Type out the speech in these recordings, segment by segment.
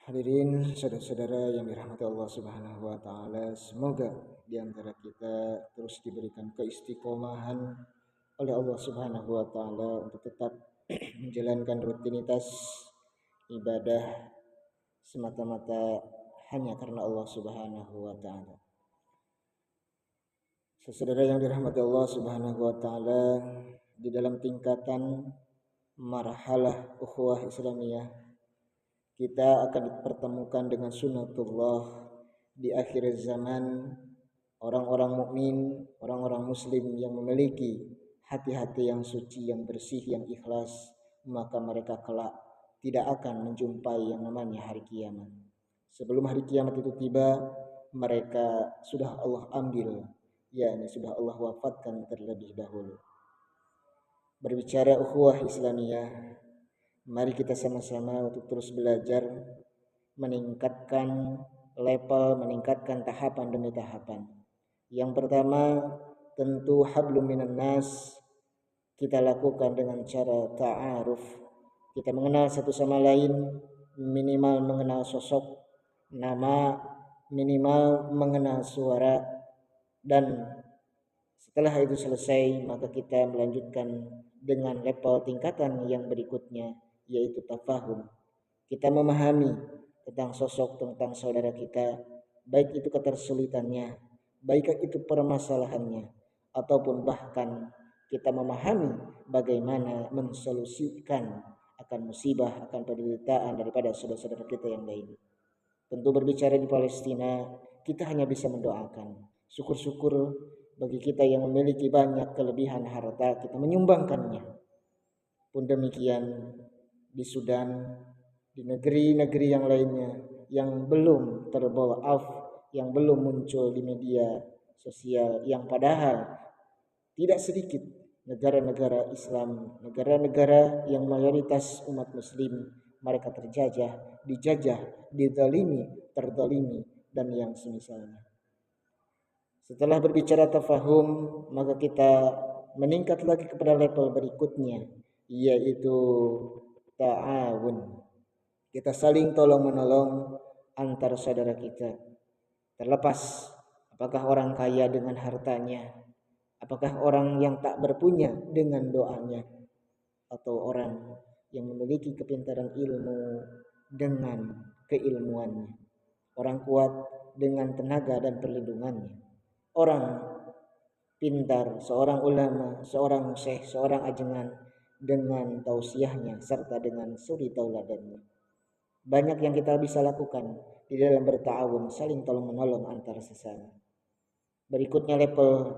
Hadirin saudara-saudara yang dirahmati Allah Subhanahu wa taala, semoga di antara kita terus diberikan keistiqomahan oleh Allah Subhanahu wa taala untuk tetap menjalankan rutinitas ibadah semata-mata hanya karena Allah Subhanahu wa taala. Saudara yang dirahmati Allah Subhanahu wa taala, di dalam tingkatan marhalah ukhuwah Islamiyah kita akan dipertemukan dengan sunnatullah di akhir zaman. Orang-orang mukmin, orang-orang muslim yang memiliki hati-hati yang suci, yang bersih, yang ikhlas, maka mereka kelak tidak akan menjumpai yang namanya hari kiamat. Sebelum hari kiamat itu tiba, mereka sudah Allah ambil, yakni sudah Allah wafatkan terlebih dahulu. Berbicara ukhuwah Islamiyah, mari kita sama-sama untuk terus belajar, meningkatkan level, meningkatkan tahapan demi tahapan. Yang pertama, tentu hablum minan nas kita lakukan dengan cara ta'aruf. Kita mengenal satu sama lain, minimal mengenal sosok, nama, minimal mengenal suara, dan setelah itu selesai, maka kita melanjutkan dengan level tingkatan yang berikutnya, yaitu tafahum. Kita memahami tentang sosok, tentang saudara kita, baik itu ketersulitannya, baik itu permasalahannya, ataupun bahkan kita memahami bagaimana mensolusikan akan musibah, akan penderitaan daripada saudara-saudara kita yang lain. Tentu berbicara di Palestina, kita hanya bisa mendoakan. Syukur-syukur bagi kita yang memiliki banyak kelebihan harta, kita menyumbangkannya. Pun demikian di Sudan, di negeri-negeri yang lainnya yang belum terbolak, yang belum muncul di media sosial, yang padahal tidak sedikit negara-negara Islam, negara-negara yang mayoritas umat muslim, mereka terjajah, dijajah, dizalimi, terzalimi, dan yang semisalnya. Setelah berbicara tafahum, maka kita meningkat lagi kepada level berikutnya, yaitu ta'awun. Kita saling tolong-menolong antar saudara kita. Terlepas apakah orang kaya dengan hartanya, apakah orang yang tak berpunya dengan doanya, atau orang yang memiliki kepintaran ilmu dengan keilmuannya, orang kuat dengan tenaga dan perlindungannya, orang pintar, seorang ulama, seorang syekh, seorang ajengan dengan tausiahnya serta dengan suri tauladannya. Banyak yang kita bisa lakukan di dalam berta'awun, saling tolong menolong antara sesama. Berikutnya level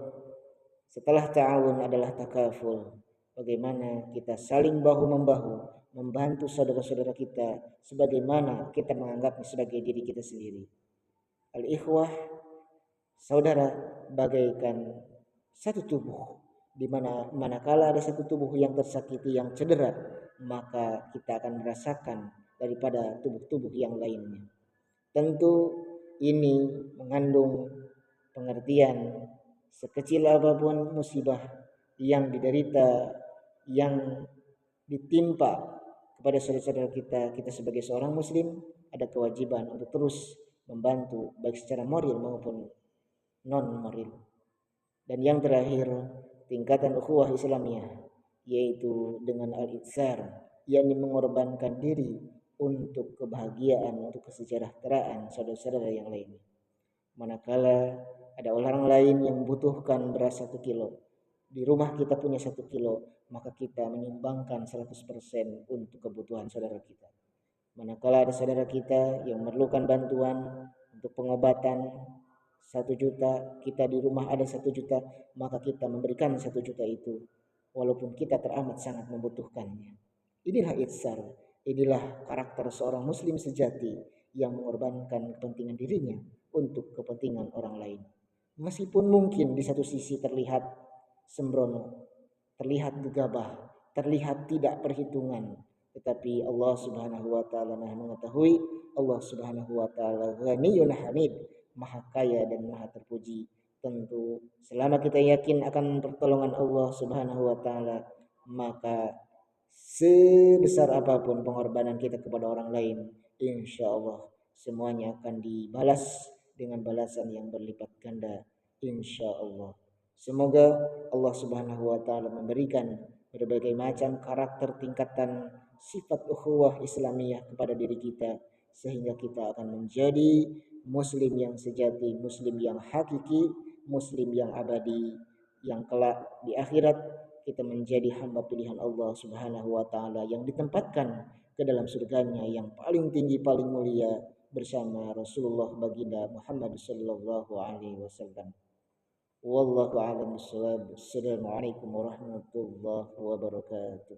setelah ta'awun adalah takaful. Bagaimana kita saling bahu-membahu membantu saudara-saudara kita sebagaimana kita menganggapnya sebagai diri kita sendiri. Al-ikhwah, saudara, bagaikan satu tubuh, di mana manakala ada satu tubuh yang tersakiti, yang cedera, maka kita akan merasakan daripada tubuh-tubuh yang lainnya. Tentu ini mengandung pengertian sekecil apapun musibah yang diderita, yang ditimpa kepada saudara-saudara kita, kita sebagai seorang muslim ada kewajiban untuk terus membantu baik secara moral maupun non moral. Dan yang terakhir, tingkatan ukhuwah Islamiyah, yaitu dengan al-itsar, yakni mengorbankan diri untuk kebahagiaan, untuk kesejahteraan saudara-saudara yang lain. Manakala ada orang lain yang membutuhkan beras 1 kilo, di rumah kita punya 1 kilo, maka kita menyumbangkan 100% untuk kebutuhan saudara kita. Manakala ada saudara kita yang memerlukan bantuan untuk pengobatan 1 juta, kita di rumah ada 1 juta, maka kita memberikan 1 juta itu walaupun kita teramat sangat membutuhkannya. Inilah itsar, inilah karakter seorang muslim sejati yang mengorbankan kepentingan dirinya untuk kepentingan orang lain. Meskipun mungkin di satu sisi terlihat sembrono, terlihat gegabah, terlihat tidak perhitungan, tetapi Allah Subhanahu wa taala Maha mengetahui, Allah Subhanahu wa taala Ghaniyyun Hamid, Maha kaya dan Maha terpuji. Tentu selama kita yakin akan pertolongan Allah Subhanahu wa taala, maka sebesar apapun pengorbanan kita kepada orang lain, insya Allah semuanya akan dibalas dengan balasan yang berlipat ganda, insya Allah. Semoga Allah Subhanahu wa taala memberikan berbagai macam karakter tingkatan sifat ukhuwah Islamiyah kepada diri kita sehingga kita akan menjadi muslim yang sejati, muslim yang hakiki, muslim yang abadi, yang kelak di akhirat kita menjadi hamba pilihan Allah Subhanahu wa taala yang ditempatkan ke dalam surganya yang paling tinggi paling mulia bersama Rasulullah baginda Muhammad sallallahu alaihi wasallam. Wallahu a'lam bissawab. Assalamualaikum warahmatullahi wabarakatuh.